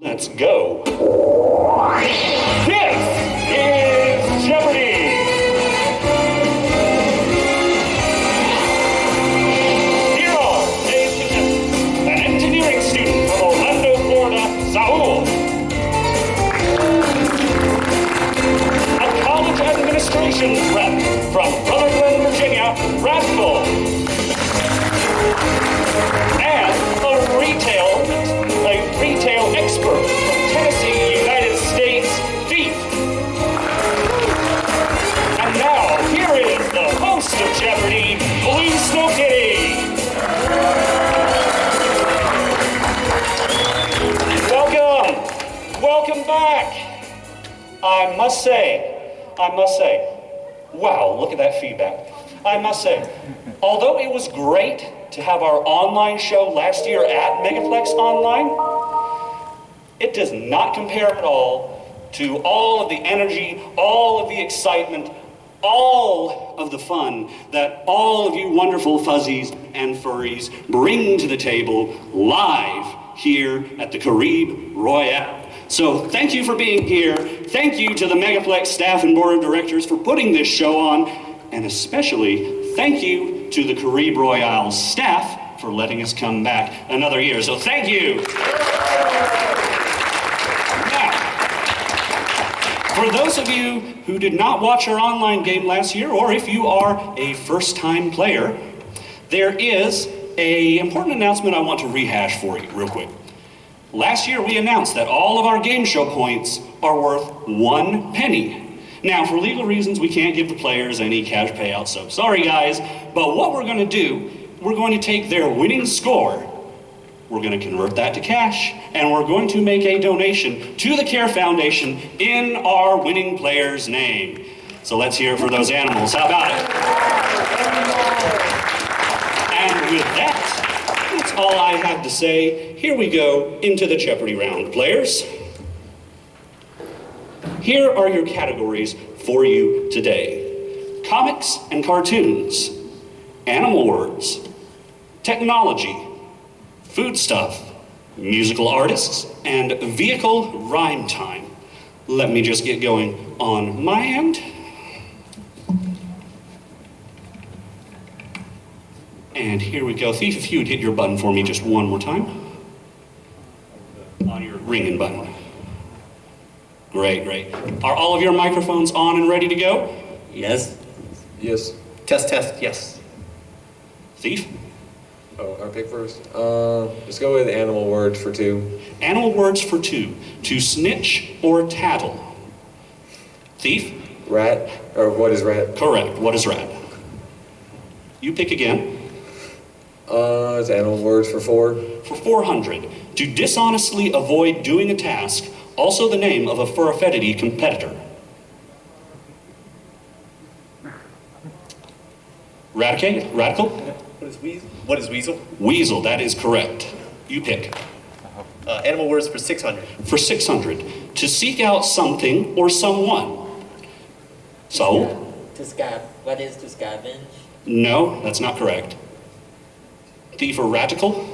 Let's go. This is Jeopardy! Here are today's contestants. An engineering student from Orlando, Florida, Saul. A college administration rep from Rutherford, Virginia, Rascal. And a retail expert from Tennessee, United States, Thief. And now, here is the host of Jeopardy, Blusnowkitty. Welcome back. I must say, wow, look at that feedback. I must say, although it was great to have our online show last year at Megaplex Online, it does not compare at all to all of the energy, all of the excitement, all of the fun that all of you wonderful fuzzies and furries bring to the table live here at the Caribe Royale. So thank you for being here. Thank you to the Megaplex staff and board of directors for putting this show on, and especially thank you to the Caribe Royale staff for letting us come back another year. So thank you. Now, for those of you who did not watch our online game last year, or if you are a first-time player, there is an important announcement I want to rehash for you real quick. Last year we announced that all of our game show points are worth 1 penny. Now, for legal reasons, we can't give the players any cash payouts, so sorry guys, but what we're gonna do, we're going to take their winning score, we're gonna convert that to cash, and we're going to make a donation to the CARE Foundation in our winning player's name. So let's hear it for those animals, how about it? And with that, that's all I have to say. Here we go into the Jeopardy round, players. Here are your categories for you today. Comics and cartoons, animal words, technology, foodstuff, musical artists, and vehicle rhyme time. Let me just get going on my end. And here we go. Thief, if you would hit your button for me just one more time. On your ringing button. Great, great. Are all of your microphones on and ready to go? Yes. Yes. Test, yes. Thief? Oh, I'll pick first. Let's go with animal words for 2. Animal words for 2. To snitch or tattle. Thief? Rat, or what is rat? Correct. What is rat? You pick again. It's animal words for 4. For 400. To dishonestly avoid doing a task, also the name of a furry competitor. Radical? What is weasel? Weasel, that is correct. You pick. Animal words for 600. For 600. To seek out something or someone. So? What is to scavenge? No, that's not correct. Thief or radical?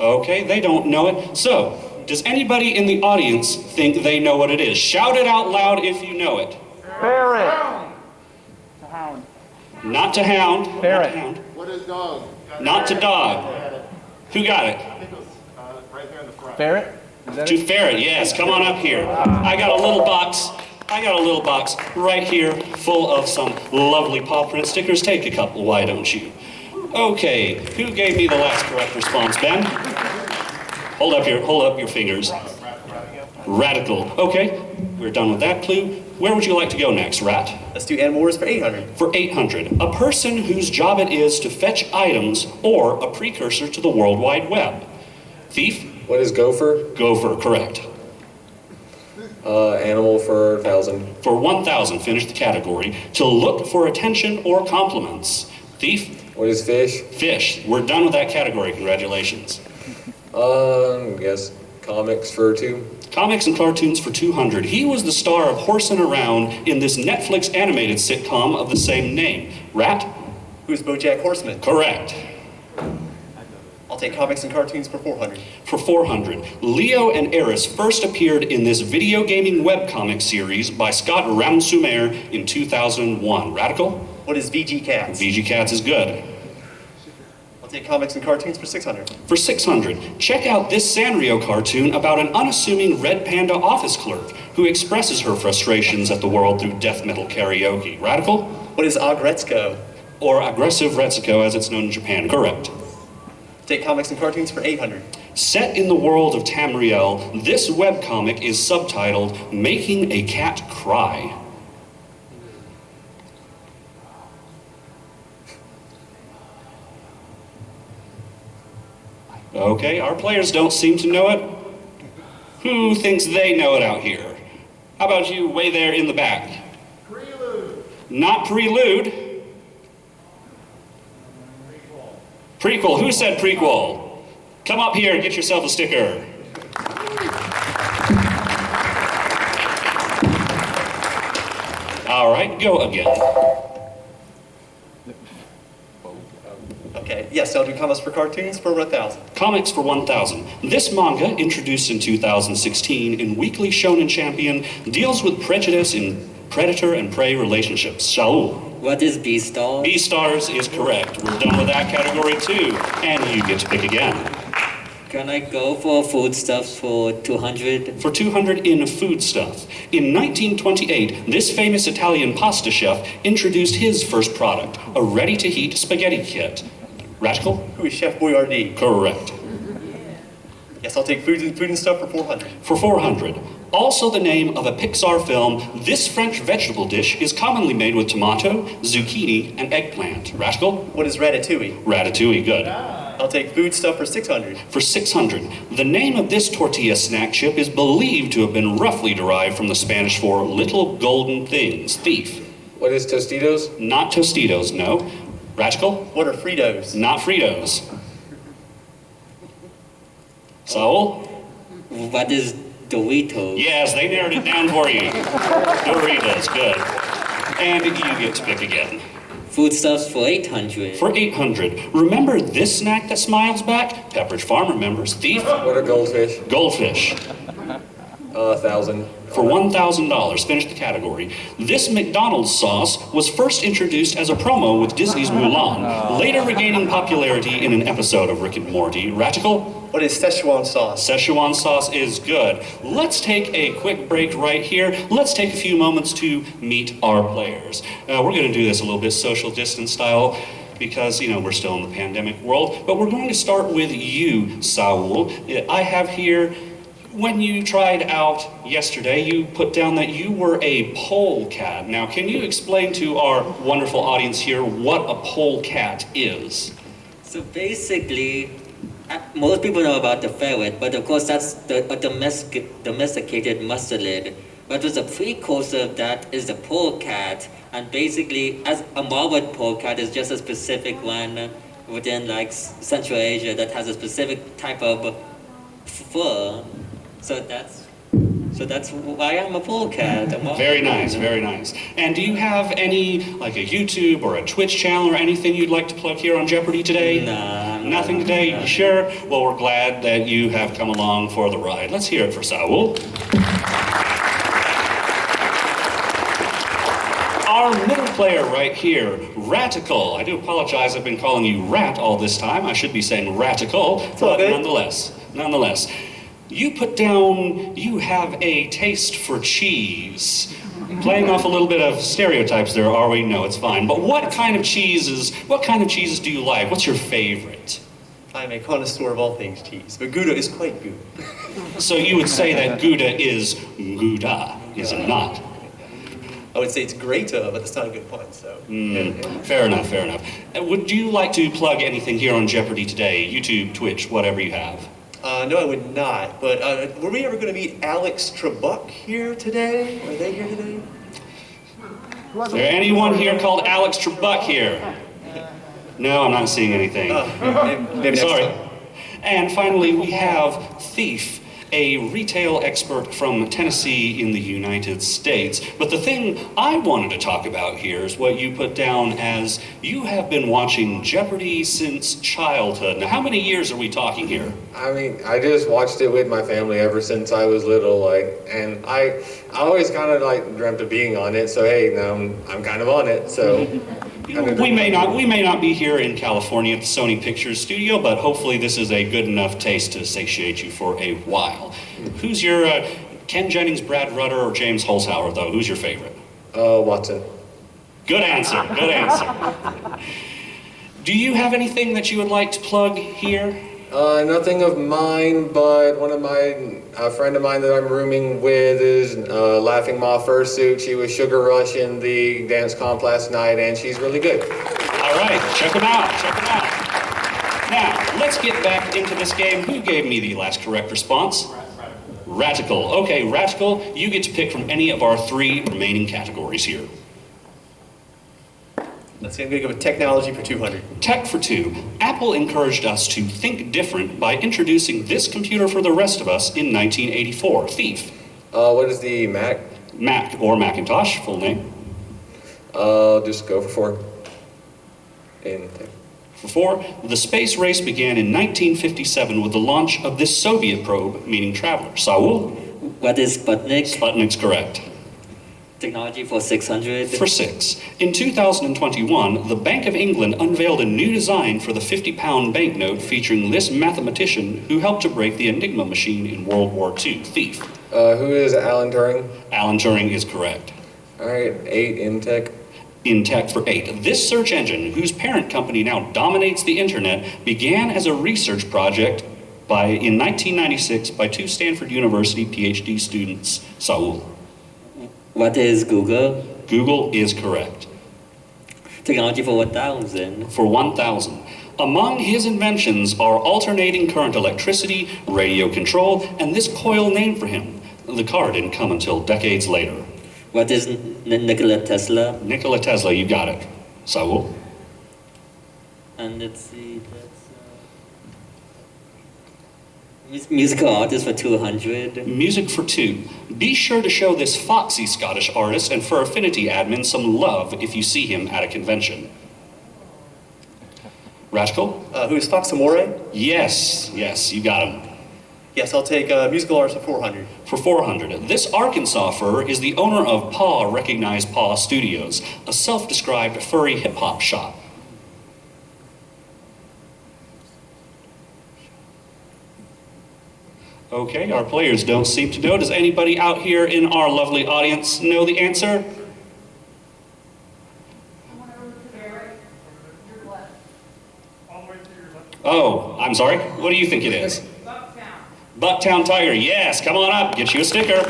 Okay, they don't know it. So, does anybody in the audience think they know what it is? Shout it out loud if you know it. Ferret. Not to hound. Ferret. Not to hound. What is dog? Not to dog. Who got it? I think it was right there in the front. Ferret? Is that To it? ferret, yes. Come on up here. I got a little box right here full of some lovely paw print stickers. Take a couple, why don't you? Okay, who gave me the last correct response, Ben? Hold up your fingers. Radical. Okay, we're done with that clue. Where would you like to go next, Rat? Let's do animal words for 800. For 800, a person whose job it is to fetch items or a precursor to the World Wide Web. Thief? What is gopher? Gopher, correct. Animal for 1,000. For 1,000, finish the category. To look for attention or compliments. Thief? What is fish? Fish. We're done with that category. Congratulations. I guess comics for 2. Comics and cartoons for 200. He was the star of Horsin' Around in this Netflix animated sitcom of the same name. Rat? Who's BoJack Horseman? Correct. I'll I'll take comics and cartoons for 400. For 400, Leo and Eris first appeared in this video gaming webcomic series by Scott Ramsumer in 2001. Radical? What is VG Cats? VG Cats is good. I'll take comics and cartoons for 600. For 600, check out this Sanrio cartoon about an unassuming red panda office clerk who expresses her frustrations at the world through death metal karaoke. Radical? What is Agretzko? Or Aggressive Retsuko as it's known in Japan. Correct. Take comics and cartoons for 800. Set in the world of Tamriel, this webcomic is subtitled Making a Cat Cry. Okay, our players don't seem to know it. Who thinks they know it out here? How about you way there in the back? Prelude. Not Prelude. Prequel. Who said prequel? Come up here and get yourself a sticker. All right, go again. Okay, yes, I'll do comics for cartoons for 1,000. Comics for 1,000. This manga, introduced in 2016 in Weekly Shonen Champion, deals with prejudice in predator and prey relationships. Shaul. What is B-Star? B-Stars is correct. We're done with that category too. And you get to pick again. Can I go for foodstuffs for 200? For 200 in foodstuff. In 1928, this famous Italian pasta chef introduced his first product, a ready-to-heat spaghetti kit. Radical? Who is Chef Boyardee? Correct. Yes, I'll take food and stuff for 400. For 400. Also the name of a Pixar film, this French vegetable dish is commonly made with tomato, zucchini, and eggplant. Radical? What is Ratatouille? Ratatouille, good. I'll take food stuff for 600. For 600, the name of this tortilla snack chip is believed to have been roughly derived from the Spanish for little golden things, thief. What is Tostitos? Not Tostitos, no. Radical? What are Fritos? Not Fritos. Saul? What is Doritos? Yes, they narrowed it down for you. Doritos, good. And you get to pick again. Foodstuffs for 800. For 800, remember this snack that smiles back? Pepperidge Farm remembers. Thief? What are goldfish? Goldfish. 1,000. For $1,000, finish the category. This McDonald's sauce was first introduced as a promo with Disney's Mulan, later regaining popularity in an episode of Rick and Morty. Radical? What is Szechuan sauce? Szechuan sauce is good. Let's take a quick break right here. Let's take a few moments to meet our players. We're going to do this a little bit social distance style because, you know, we're still in the pandemic world. But we're going to start with you, Saul. I have here, when you tried out yesterday, you put down that you were a polecat. Now, can you explain to our wonderful audience here what a polecat is? So basically, most people know about the ferret, but of course that's a domesticated mustelid. But there's a precursor of that is the polecat, and basically, as a marbled polecat is just a specific one within like Central Asia that has a specific type of fur. So that's why I'm a polecat. Very nice, very nice. And do you have any, like a YouTube or a Twitch channel or anything you'd like to plug here on Jeopardy today? Nah. Nothing today? You sure? Well, we're glad that you have come along for the ride. Let's hear it for Saul. Our middle player right here, Ratical. I do apologize, I've been calling you Rat all this time. I should be saying Ratical, but okay. nonetheless. You put down, you have a taste for cheese. Playing off a little bit of stereotypes there, are we? No, it's fine. But what kind of cheeses do you like? What's your favorite? I'm a connoisseur of all things cheese, but Gouda is quite good. So you would say that Gouda is Gouda, is it not? I would say it's greater, but that's not a good pun, so. Fair enough. Would you like to plug anything here on Jeopardy today? YouTube, Twitch, whatever you have. No, I would not. But were we ever going to meet Alex Trebek here today? Are they here today? Is there anyone here called Alex Trebek here? No, I'm not seeing anything. Maybe next Sorry. time. And finally, we have Thief. a retail expert from Tennessee in the United States. But the thing I wanted to talk about here is what you put down as you have been watching Jeopardy since childhood. Now, how many years are we talking here? I mean, I just watched it with my family ever since I was little, and I always kind of dreamt of being on it. So hey, now I'm kind of on it. So We may not be here in California at the Sony Pictures studio, but hopefully this is a good enough taste to satiate you for a while. Who's your Ken Jennings, Brad Rutter, or James Holzhauer, though? Who's your favorite? Watson. Good answer. Good answer. Do you have anything that you would like to plug here? Nothing of mine, but one of a friend of mine that I'm rooming with is Laughing Ma Fursuit. She was Sugar Rush in the dance comp last night, and she's really good. All right, check them out. Check them out. Now, let's get back into this game. Who gave me the last correct response? Radical. Okay, Radical, you get to pick from any of our 3 remaining categories here. Let's see, I'm gonna go with technology for 200. Tech for 2. Apple encouraged us to think different by introducing this computer for the rest of us in 1984. Thief. What is the Mac? Mac or Macintosh, full name. Just go for 4. In tech. For 4, the space race began in 1957 with the launch of this Soviet probe, meaning traveler. Saul? What is Sputnik? Sputnik's correct. Technology for 600. For 6, in 2021, the Bank of England unveiled a new design for the 50-pound banknote featuring this mathematician who helped to break the Enigma machine in World War II. Thief. Who is Alan Turing? Alan Turing is correct. All right, 8 in tech. In tech for 8, this search engine, whose parent company now dominates the internet, began as a research project in 1996 by 2 Stanford University PhD students. Saul. What is Google? Google is correct. Technology for 1000. For 1,000. Among his inventions are alternating current electricity, radio control, and this coil named for him. The car didn't come until decades later. What is Nikola Tesla? Nikola Tesla, you got it. Saul? And let's see, that's musical artist for 200. Music for 2. Be sure to show this foxy Scottish artist and Fur Affinity admin some love if you see him at a convention. Radical? Who's Fox Amore? Yes, you got him. Yes, I'll take musical artist for 400. For 400, this Arkansas fur is the owner of Paw Recognized Paw Studios, a self-described furry hip-hop shop. Okay, our players don't seem to know. Does anybody out here in our lovely audience know the answer? Oh, I'm sorry. What do you think it is? Bucktown Tiger. Yes, come on up. Get you a sticker. Or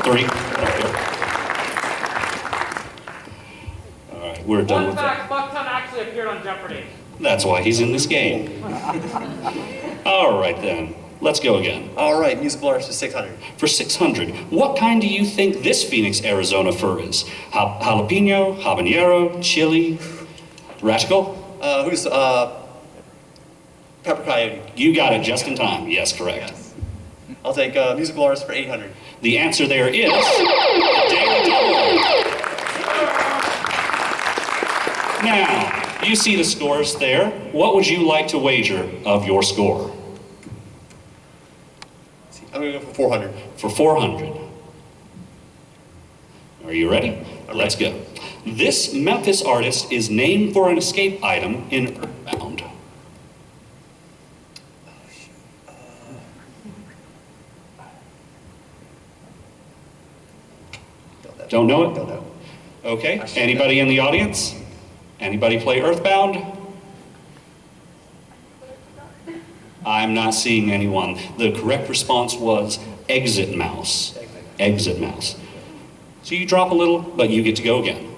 3. All right, we're done with that. Bucktown actually appeared on Jeopardy. That's why he's in this game. All right then. Let's go again. All right, musical artist for 600. For 600, what kind do you think this Phoenix, Arizona fur is? Jalapeno, habanero, chili, radical? Who's Pepper Coyote? You got it just in time. Yes, correct. Yes. I'll take musical artist for 800. The answer there is Daily Double. Now, you see the scores there. What would you like to wager of your score? I'm going to go for 400. For 400. Are you ready? Let's go. This Memphis artist is named for an escape item in Earthbound. Don't know it? Don't know. Okay. Anybody in the audience? Anybody play Earthbound? I'm not seeing anyone. The correct response was Exit Mouse. Exit Mouse. So you drop a little, but you get to go again.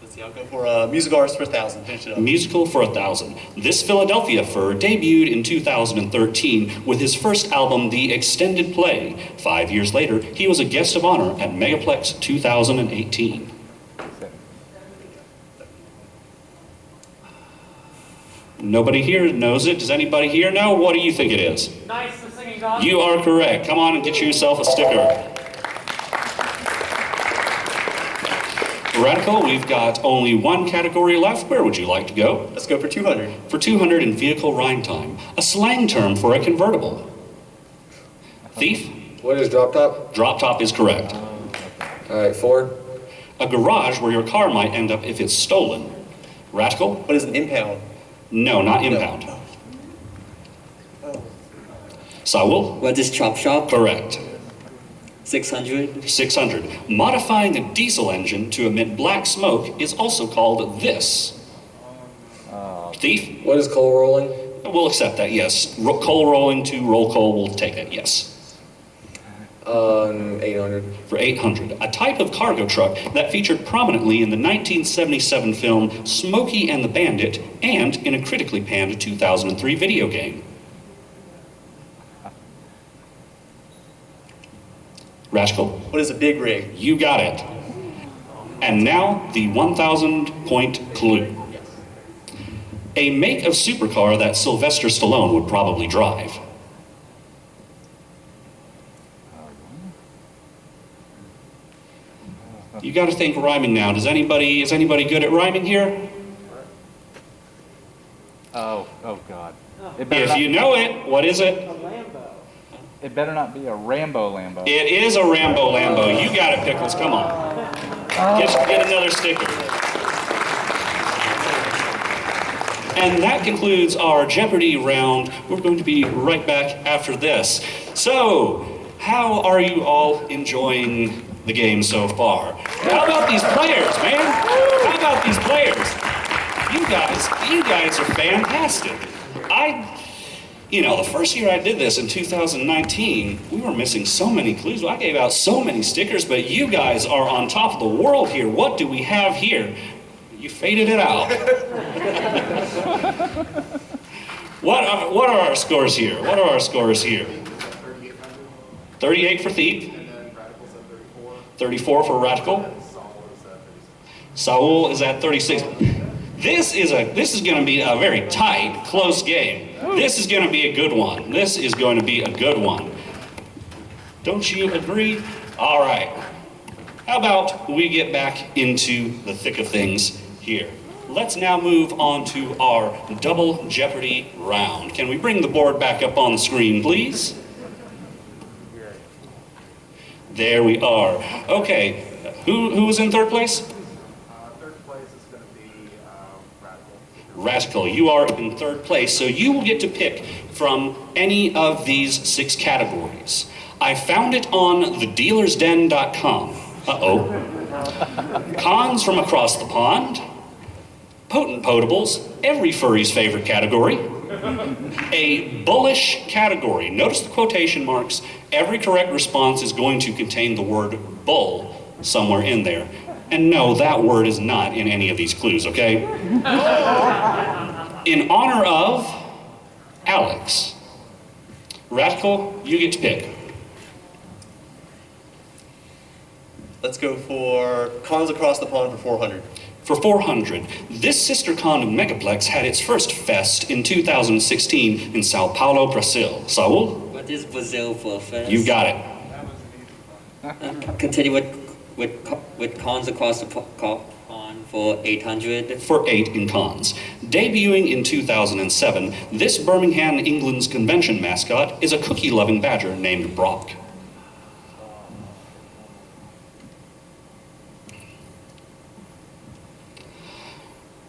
Let's see, I'll go for musical artist for 1,000. Finish it up. Musical for 1,000. This Philadelphia fur debuted in 2013 with his first album, The Extended Play. 5 years later, he was a guest of honor at Megaplex 2018. Nobody here knows it. Does anybody here know? What do you think it is? Nice, the singing dog. You are correct. Come on and get yourself a sticker. Radical, we've got only one category left. Where would you like to go? Let's go for 200. For 200 in vehicle rhyme time, a slang term for a convertible. Thief? What is drop top? Drop top is correct. All right, Ford. A garage where your car might end up if it's stolen. Radical? What is an impound? No, not impound. Saul? What is chop shop? Correct. 600. 600. Modifying a diesel engine to emit black smoke is also called this. Thief? What is coal rolling? We'll accept that, yes. Coal rolling to roll coal, we'll take that, yes. 800. For 800. A type of cargo truck that featured prominently in the 1977 film Smokey and the Bandit and in a critically panned 2003 video game. Rashkel? What is a big rig? You got it. And now the 1,000 point clue. A make of supercar that Sylvester Stallone would probably drive. You got to think rhyming now. Is anybody good at rhyming here? Oh God. If you know it, what is it? It better not be a Rambo Lambo. It is a Rambo Lambo. You got it, Pickles. Come on. Get another sticker. And that concludes our Jeopardy round. We're going to be right back after this. So, how are you all enjoying the game so far? How about these players, man? How about these players? You guys are fantastic. The first year I did this in 2019, we were missing so many clues. I gave out so many stickers, but you guys are on top of the world here. What do we have here? You faded it out. What are our scores here? 38 for Thief. 34 for Radical. Saul is at 36. This is going to be a very tight, close game. This is going to be a good one. Don't you agree? All right. How about we get back into the thick of things here? Let's now move on to our double Jeopardy round. Can we bring the board back up on the screen, please? There we are. Okay, who was in third place? Third place is going to be Radical. Radical, you are in third place, so you will get to pick from any of these 6 categories. I found it on thedealersden.com. Uh-oh. Cons from across the pond. Potent potables, every furry's favorite category. A bullish category. Notice the quotation marks. Every correct response is going to contain the word bull somewhere in there. And no, that word is not in any of these clues, okay? In honor of Alex. Radical, you get to pick. Let's go for Cons Across the Pond for 400. For 400, this sister con of Megaplex had its first fest in 2016 in Sao Paulo, Brazil. Saul? What is Brazil for first? You got it. Continue with Cons Across the Pond for 800. For 8 in cons. Debuting in 2007, this Birmingham, England's convention mascot is a cookie-loving badger named Brock.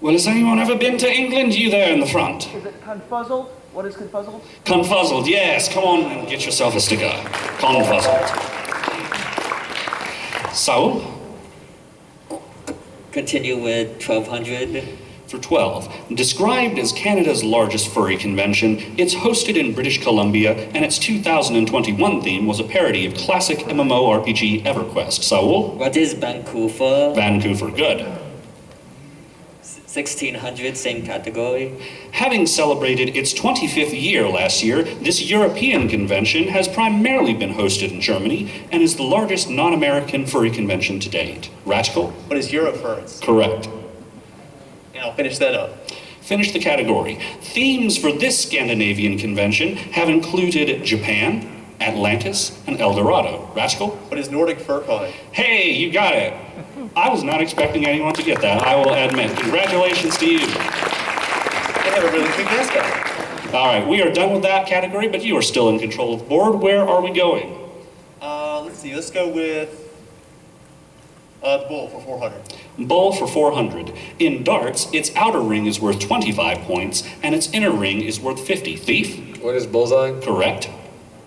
Well, has anyone ever been to England? You there in the front. Is it confuzzled? What is confuzzled? Confuzzled, yes. Come on and get yourself a sticker. Confuzzled. Saul? Continue with 1200. For 12. Described as Canada's largest furry convention, it's hosted in British Columbia, and its 2021 theme was a parody of classic MMORPG EverQuest. Saul? What is Vancouver? Vancouver, good. 1600, same category. Having celebrated its 25th year last year, this European convention has primarily been hosted in Germany and is the largest non-American furry convention to date. Radical? What is Eurofurence? Correct. And I'll finish that up. Finish the category. Themes for this Scandinavian convention have included Japan, Atlantis, and El Dorado. Rascal? What is Nordic FurCon? Hey, you got it. I was not expecting anyone to get that, I will admit. Congratulations to you. They have a really cute mascot. All right, we are done with that category, but you are still in control of the board. Where are we going? Let's see, let's go with the bull for 400. Bull for 400. In darts, its outer ring is worth 25 points, and its inner ring is worth 50. Thief? What is bullseye? Correct.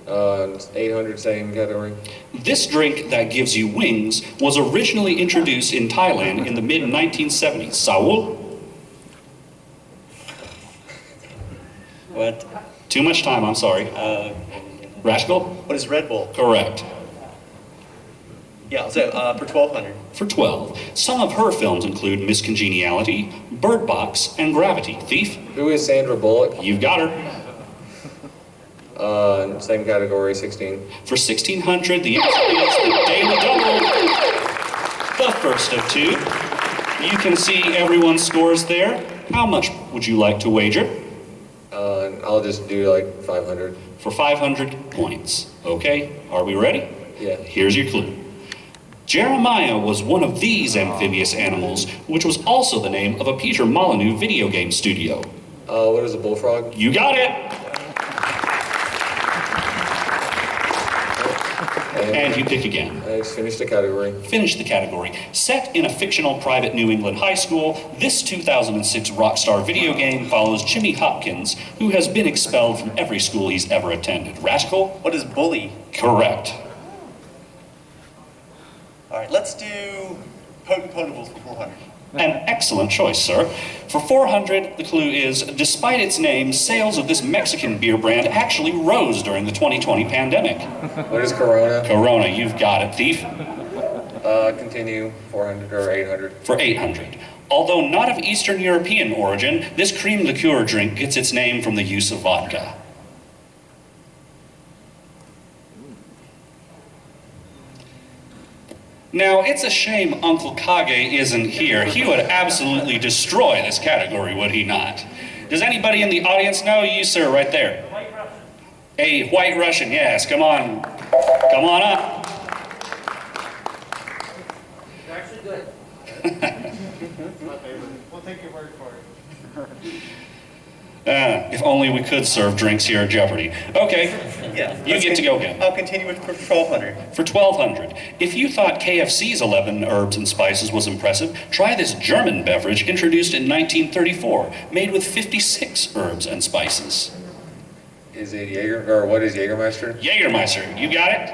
800, same category. This drink that gives you wings was originally introduced in Thailand in the mid-1970s. Saul? What? Too much time, I'm sorry. Rascal? What is Red Bull? Correct. Yeah, I'll say for 1200. For 12. Some of her films include Miss Congeniality, Bird Box, and Gravity. Thief? Who is Sandra Bullock? You've got her. Same category, 16. For 1600, the answer is the Daily Double. The first of two. You can see everyone's scores there. How much would you like to wager? I'll just do like 500. For 500 points. Okay, are we ready? Yeah. Here's your clue. Jeremiah was one of these amphibious animals, which was also the name of a Peter Molyneux video game studio. What is a bullfrog? You got it! And you pick again. I just finished the category. Finish the category. Set in a fictional private New England high school, this 2006 Rockstar video game follows Jimmy Hopkins, who has been expelled from every school he's ever attended. Rascal? What is Bully? Correct. All right, let's do Potent Potables for 400. An excellent choice, sir. For 400, the clue is, despite its name, sales of this Mexican beer brand actually rose during the 2020 pandemic. What is Corona? Corona, you've got it. Thief? Continue, 400 or 800. For 800. Although not of Eastern European origin, this cream liqueur drink gets its name from the use of vodka. Now, it's a shame Uncle Kage isn't here. He would absolutely destroy this category, would he not? Does anybody in the audience know? You, sir, right there. White Russian. A White Russian, yes. Come on. Come on up. They're actually good. My favorite. We'll take your word for it. If only we could serve drinks here at Jeopardy. Okay, Yeah. you get to go again. I'll continue with for 1200. For 1200. If you thought KFC's 11 herbs and spices was impressive, try this German beverage introduced in 1934, made with 56 herbs and spices. Is it Jaeger, or what is Jägermeister? Jägermeister, you got it?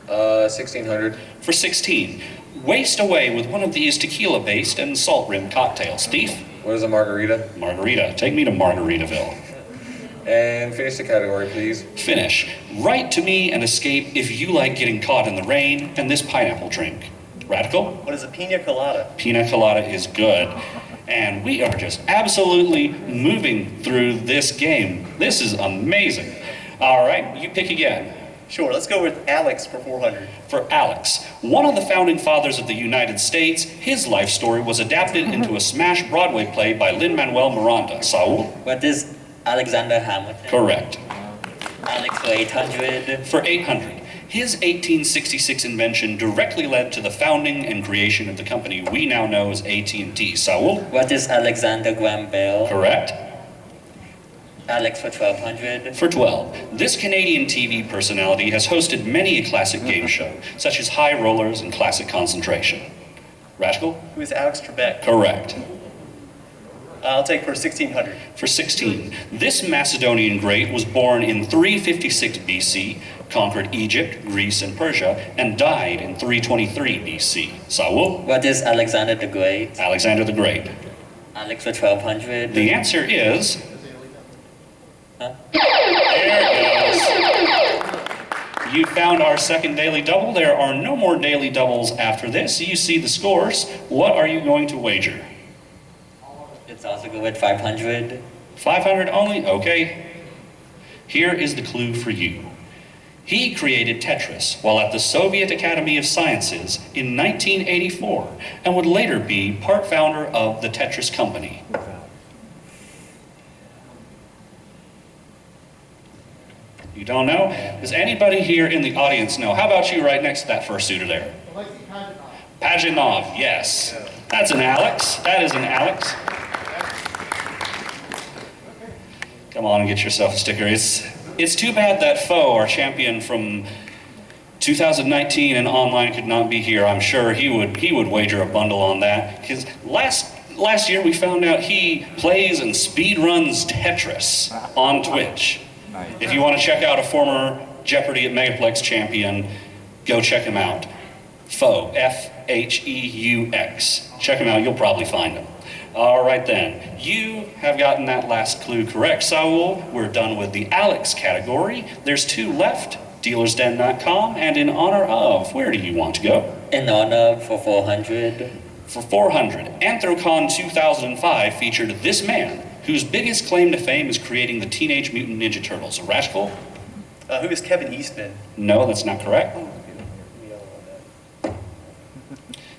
1600. For 16. Waste away with one of these tequila-based and salt-rimmed cocktails. Thief? What is a margarita? Margarita. Take me to Margaritaville. And finish the category, please. Finish. Write to me and escape if you like getting caught in the rain and this pineapple drink. Radical? What is a pina colada? Pina colada is good. And we are just absolutely moving through this game. This is amazing. All right, you pick again. Sure, let's go with Alex for 400. For Alex, one of the founding fathers of the United States, his life story was adapted into a smash Broadway play by Lin-Manuel Miranda. Saul? What is Alexander Hamilton? Correct. Alex for 800. For 800. His 1866 invention directly led to the founding and creation of the company we now know as AT&T. Saul? What is Alexander Graham Bell? Correct. Alex for 1200. For 12. This Canadian TV personality has hosted many a classic game show, such as High Rollers and Classic Concentration. Rascal? Who is Alex Trebek? Correct. I'll take for 1600. For 16. This Macedonian great was born in 356 BC, conquered Egypt, Greece, and Persia, and died in 323 BC. Saul? What is Alexander the Great? Alexander the Great. Alex for 1200. The answer is... Huh? There it goes. You found our second daily double. There are no more daily doubles after this. You see the scores. What are you going to wager? It's also good with 500. 500 only? Okay. Here is the clue for you. He created Tetris while at the Soviet Academy of Sciences in 1984 and would later be part founder of the Tetris Company. You don't know? Does anybody here in the audience know? How about you right next to that fursuiter there? Alexei Pajanov. Pajanov, yes. That's an Alex. That is an Alex. Come on and get yourself a sticker. It's too bad that Foe, our champion from 2019 and online, could not be here. I'm sure he would wager a bundle on that. Because last year we found out he plays and speed runs Tetris on Twitch. Nice. If you want to check out a former Jeopardy at Megaplex champion, go check him out. Foe, F-H-E-U-X. Check him out, you'll probably find him. All right then, you have gotten that last clue correct, Saul. We're done with the Alex category. There's 2 left, dealersden.com, and in honor of, where do you want to go? In honor for 400. For 400, Anthrocon 2005 featured this man, whose biggest claim to fame is creating the Teenage Mutant Ninja Turtles. Rashful? Who is Kevin Eastman? No, that's not correct.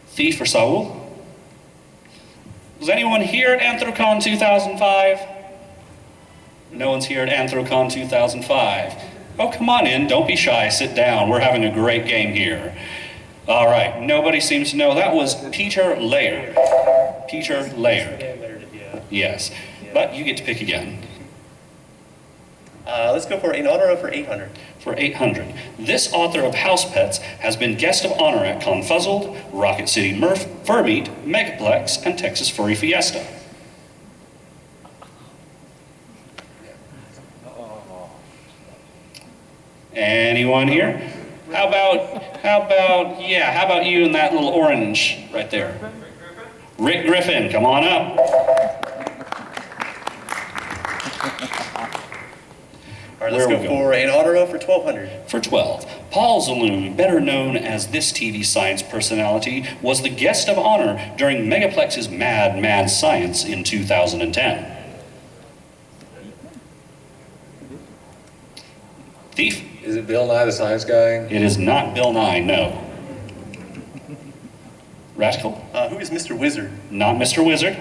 Thief or Saul? Was anyone here at Anthrocon 2005? No one's here at Anthrocon 2005. Oh, come on in, don't be shy, sit down. We're having a great game here. All right, nobody seems to know. That was Peter Laird. Peter Laird. Yes, but you get to pick again. Let's go for in honor of for 800. For 800. This author of House Pets has been guest of honor at Confuzzled, Rocket City Fur Meet, Megaplex, and Texas Furry Fiesta. Anyone here? How about you and that little orange right there? Rick Griffin, come on up. All right, let's go for in honor of for 1200. For 12, Paul Zaloom, better known as this TV science personality, was the guest of honor during Megaplex's Mad Science in 2010. Thief? Is it Bill Nye the Science Guy? It is not Bill Nye, no. Rascal? Who is Mr. Wizard? Not Mr. Wizard.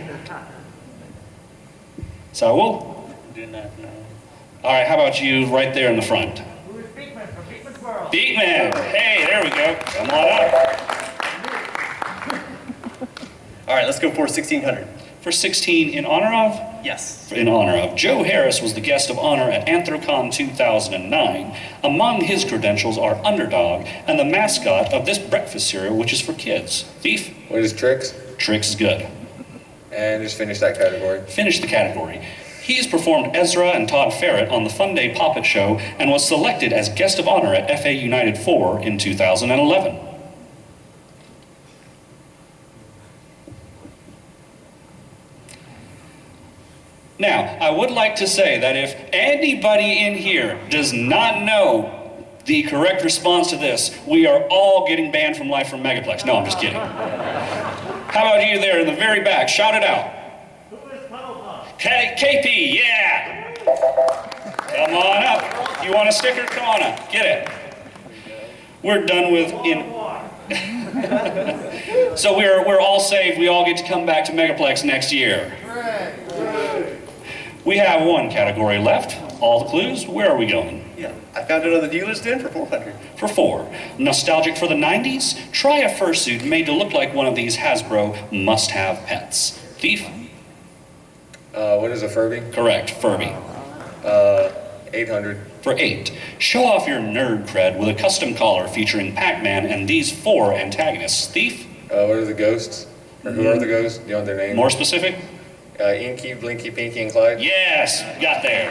Saul? Do not know. All right, how about you right there in the front? Who is Beekman from Beekman's World? Beekman! Hey, there we go. Come on up. All right, let's go for 1600. For 16, in honor of? Yes. In honor of. Joe Harris was the guest of honor at Anthrocon 2009. Among his credentials are Underdog and the mascot of this breakfast cereal, which is for kids. Thief? What is Tricks? Tricks is good. And just finish that category. Finish the category. He's performed Ezra and Todd Ferret on the Fun Day Poppet Show and was selected as guest of honor at FA United 4 in 2011. Now, I would like to say that if anybody in here does not know the correct response to this, we are all getting banned from life from Megaplex. No, I'm just kidding. How about you there in the very back? Shout it out. Who is Puddlepuff? KP, yeah! Come on up. You want a sticker? Come on up. Get it. We're done with So we're all saved. We all get to come back to Megaplex next year. We have one category left. All the clues. Where are we going? Yeah, I found it on the dealer's den for 400. For 4. Nostalgic for the 90s? Try a fursuit made to look like one of these Hasbro must-have pets. Thief? What is a Furby? Correct. Furby. 800. For 8. Show off your nerd cred with a custom collar featuring Pac-Man and these 4 antagonists. Thief? What are the ghosts? Or who are the ghosts? Do you want their name? More specific? Inky, Blinky, Pinky, and Clyde? Yes, got there.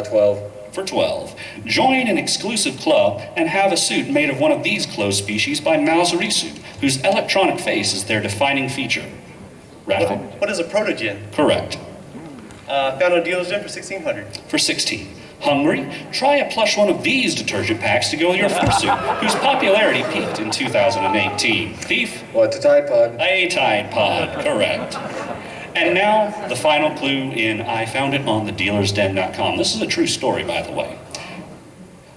12. For 12. Join an exclusive club and have a suit made of one of these closed species by Mauserisu, whose electronic face is their defining feature. Raffle? What is a protogen? Correct. Found on dealer's den for 1600. For 16. Hungry? Try a plush one of these detergent packs to go with your fursuit, whose popularity peaked in 2018. Thief? What's a Tide Pod? A Tide Pod, correct. And now, the final clue in I Found It on the dealersden.com. This is a true story, by the way.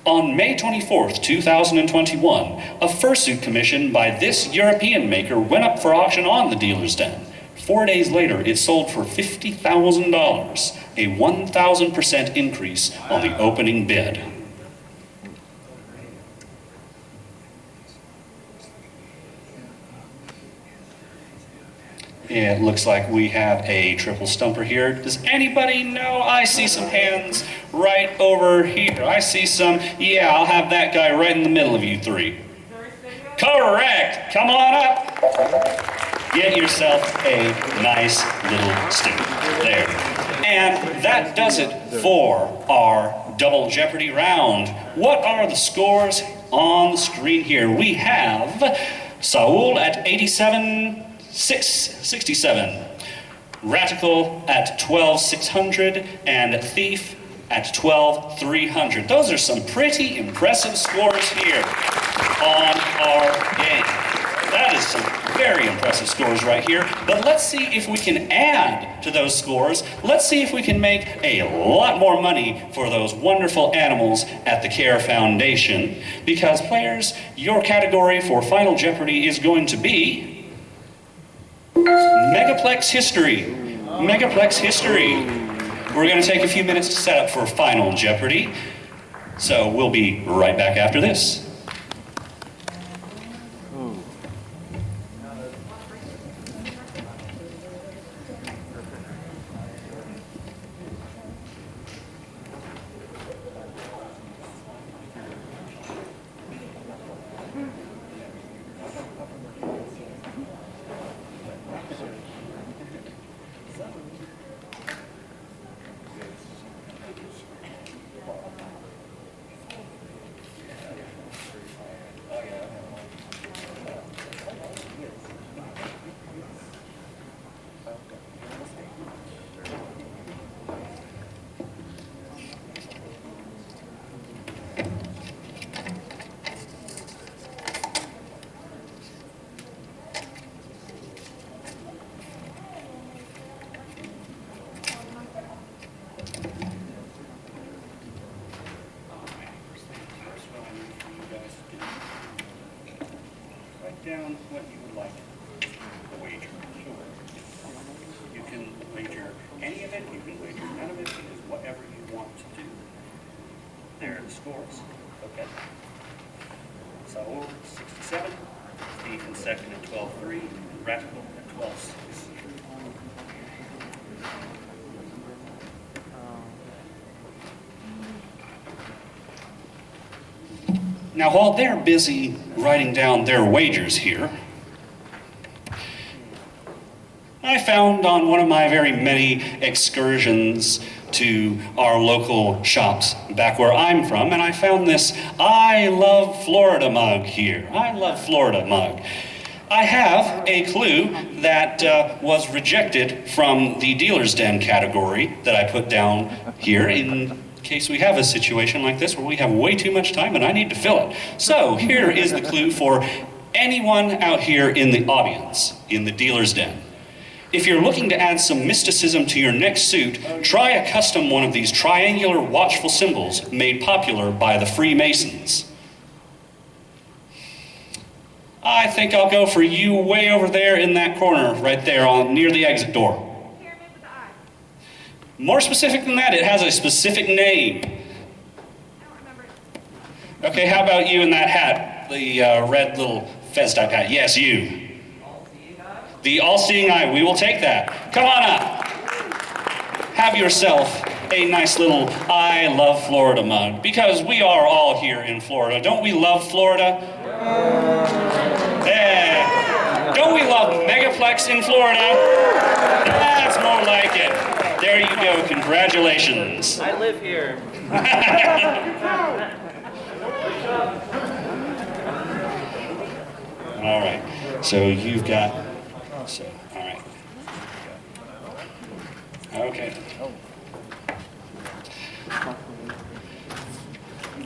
On May 24th, 2021, a fursuit commissioned by this European maker went up for auction on the Dealer's Den. 4 days later, it sold for $50,000, a 1,000% increase on the opening bid. It looks like we have a triple stumper here. Does anybody know? I see some hands right over here. I see some. Yeah, I'll have that guy right in the middle of you three. Correct. Come on up. Get yourself a nice little stick. There. And that does it for our Double Jeopardy round. What are the scores on the screen here? We have Saul at 87,667, Radical at 12,600, and Thief at 12,300. Those are some pretty impressive scores here on our game. That is some very impressive scores right here. But let's see if we can add to those scores. Let's see if we can make a lot more money for those wonderful animals at the Care Foundation. Because players, your category for Final Jeopardy is going to be Megaplex History. Megaplex History. We're going to take a few minutes to set up for Final Jeopardy. So we'll be right back after this. Down what you would like to wager. You can wager any of it, you can wager none of it, it is whatever you want to do. There are the scores. Okay. Saul, 67, Steve in second at 12-3, and Radical at 12-6. Now, while they're busy writing down their wagers here, I found on one of my very many excursions to our local shops back where I'm from, and I found this I Love Florida mug here. I Love Florida mug. I have a clue that was rejected from the Dealer's Den category that I put down here in case we have a situation like this where we have way too much time and I need to fill it. So here is the clue for anyone out here in the audience, in the Dealer's Den. If you're looking to add some mysticism to your next suit, try a custom one of these triangular watchful symbols made popular by the Freemasons. I think I'll go for you way over there in that corner, right there near the exit door. More specific than that, it has a specific name. Okay, how about you in that hat, the red little fez type hat? Yes, you. The all-seeing eye, we will take that. Come on up. Have yourself a nice little I Love Florida mug, because we are all here in Florida. Don't we love Florida? Yeah. Don't we love Megaplex in Florida? That's more like it. There you go, congratulations. I live here. All right, so you've got, all right. Okay.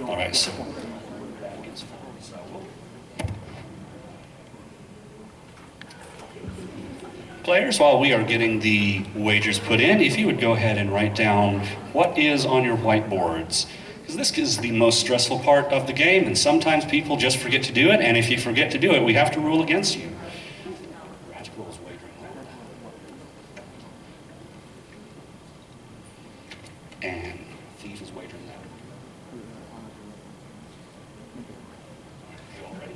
All right, so. Players, while we are getting the wagers put in, if you would go ahead and write down what is on your whiteboards. Because this is the most stressful part of the game, and sometimes people just forget to do it, and if you forget to do it, we have to rule against you. Radical's wagering. And Thief is wagering that. You all ready?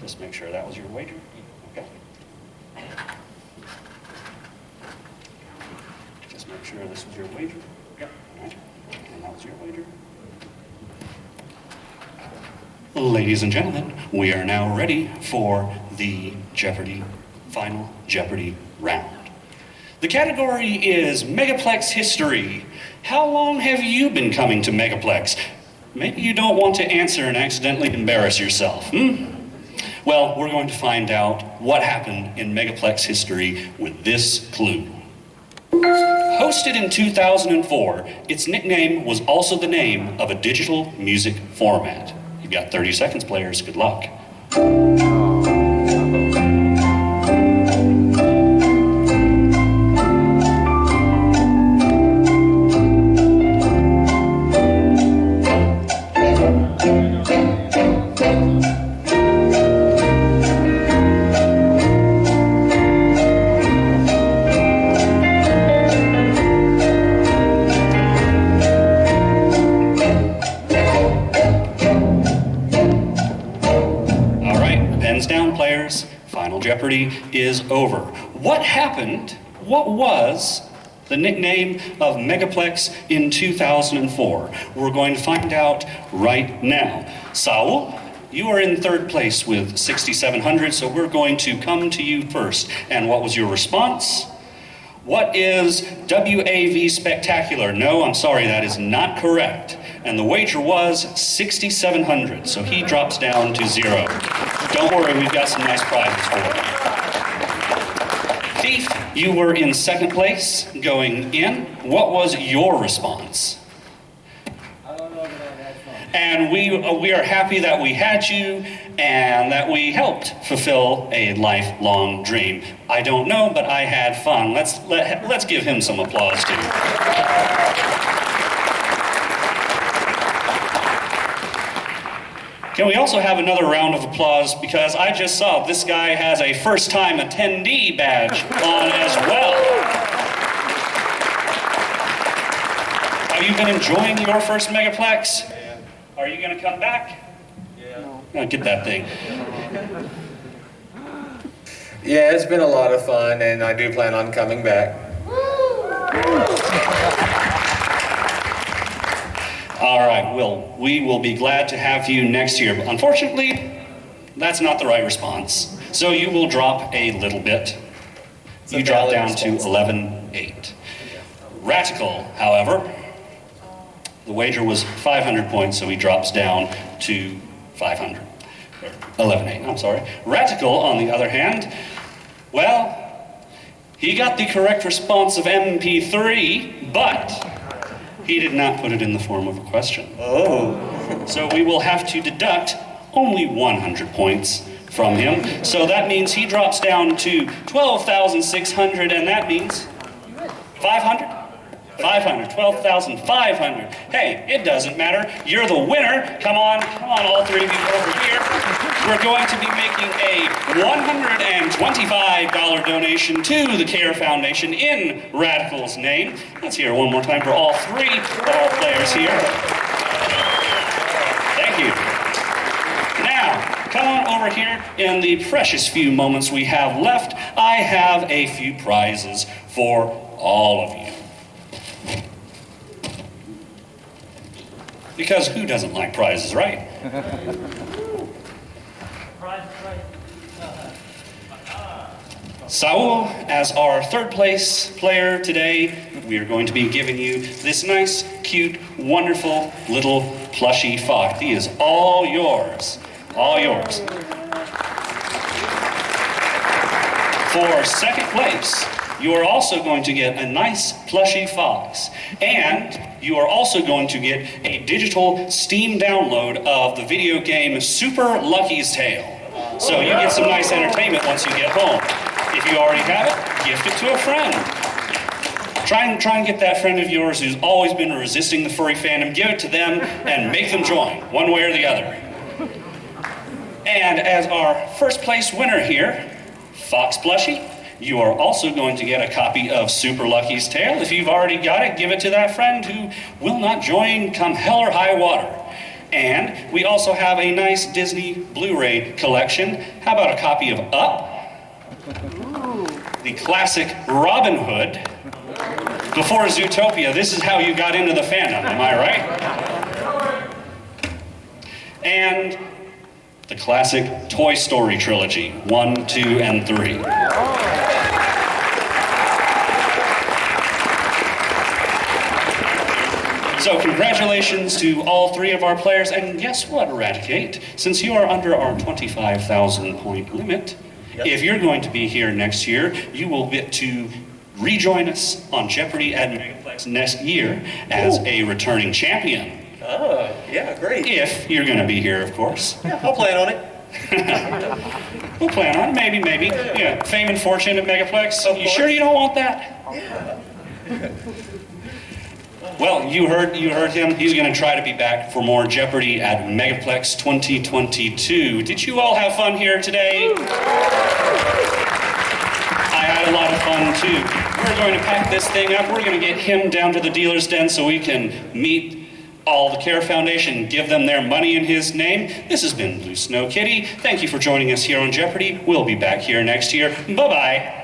Just make sure that was your wager. Okay. Just make sure this was your wager. Yep. All right. And that was your wager. Ladies and gentlemen, we are now ready for the final Jeopardy round. The category is Megaplex History. How long have you been coming to Megaplex? Maybe you don't want to answer and accidentally embarrass yourself, Well, we're going to find out what happened in Megaplex history with this clue. Hosted in 2004, its nickname was also the name of a digital music format. You've got 30 seconds, players. Good luck. Final Jeopardy is over. What happened? What was the nickname of Megaplex in 2004? We're going to find out right now. Saul, you are in third place with 6,700, so we're going to come to you first. And what was your response? What is WAV Spectacular? No, I'm sorry, that is not correct. And the wager was 6,700, so he drops down to 0. Don't worry, we've got some nice prizes for you. Thief, you were in second place going in. What was your response? I don't know if I had fun. And we are happy that we had you and that we helped fulfill a lifelong dream. I don't know, but I had fun. Let's give him some applause too. Can we also have another round of applause because I just saw this guy has a first-time attendee badge on as well. Have you been enjoying your first Megaplex? Yeah. Are you going to come back? Yeah. Get that thing. Yeah, it's been a lot of fun, and I do plan on coming back. All right, well, we will be glad to have you next year. But unfortunately, that's not the right response. So you will drop a little bit. You drop down to 11,800. Ratical, however, the wager was 500 points, so he drops down to 500. 11,800, I'm sorry. Ratical, on the other hand, well, he got the correct response of MP3, but he did not put it in the form of a question. Oh. So we will have to deduct only 100 points from him. So that means he drops down to 12,600, and that means 500? 500, 12,500. Hey, it doesn't matter. You're the winner. Come on, all three of you over here. We're going to be making a $125 donation to the CARE Foundation in Radical's name. Let's hear it one more time for all three of our players here. Thank you. Now, come on over here. In the precious few moments we have left, I have a few prizes for all of you. Because who doesn't like prizes, right? Saul, as our third place player today, we are going to be giving you this nice, cute, wonderful little plushy fox. He is all yours. All yours. For second place, you are also going to get a nice plushy fox. And you are also going to get a digital Steam download of the video game Super Lucky's Tale. So you get some nice entertainment once you get home. If you already have it, gift it to a friend. Try and get that friend of yours who's always been resisting the furry fandom, give it to them and make them join, one way or the other. And as our first place winner here, Fox Plushie, You are also going to get a copy of Super Lucky's Tale. If you've already got it, give it to that friend who will not join come hell or high water. And we also have a nice Disney Blu-ray collection. How about a copy of Up? The classic Robin Hood. Before Zootopia, this is how you got into the fandom, am I right? And the classic Toy Story trilogy, 1, 2, and 3. So congratulations to all 3 of our players, and guess what, Eradicate? Since you are under our 25,000 point limit, if you're going to be here next year, you will get to rejoin us on Jeopardy at Megaplex next year as a returning champion. Oh, yeah, great. If you're going to be here, of course. Yeah, I'll plan on it. We'll plan on it, maybe. Yeah, fame and fortune at Megaplex. You sure you don't want that? Yeah. Well, you heard him. He's going to try to be back for more Jeopardy at Megaplex 2022. Did you all have fun here today? I had a lot of fun too. We're going to pack this thing up. We're going to get him down to the dealer's den so we can meet all the Care Foundation, give them their money in his name. This has been Blusnowkitty. Thank you for joining us here on Jeopardy. We'll be back here next year. Bye-bye.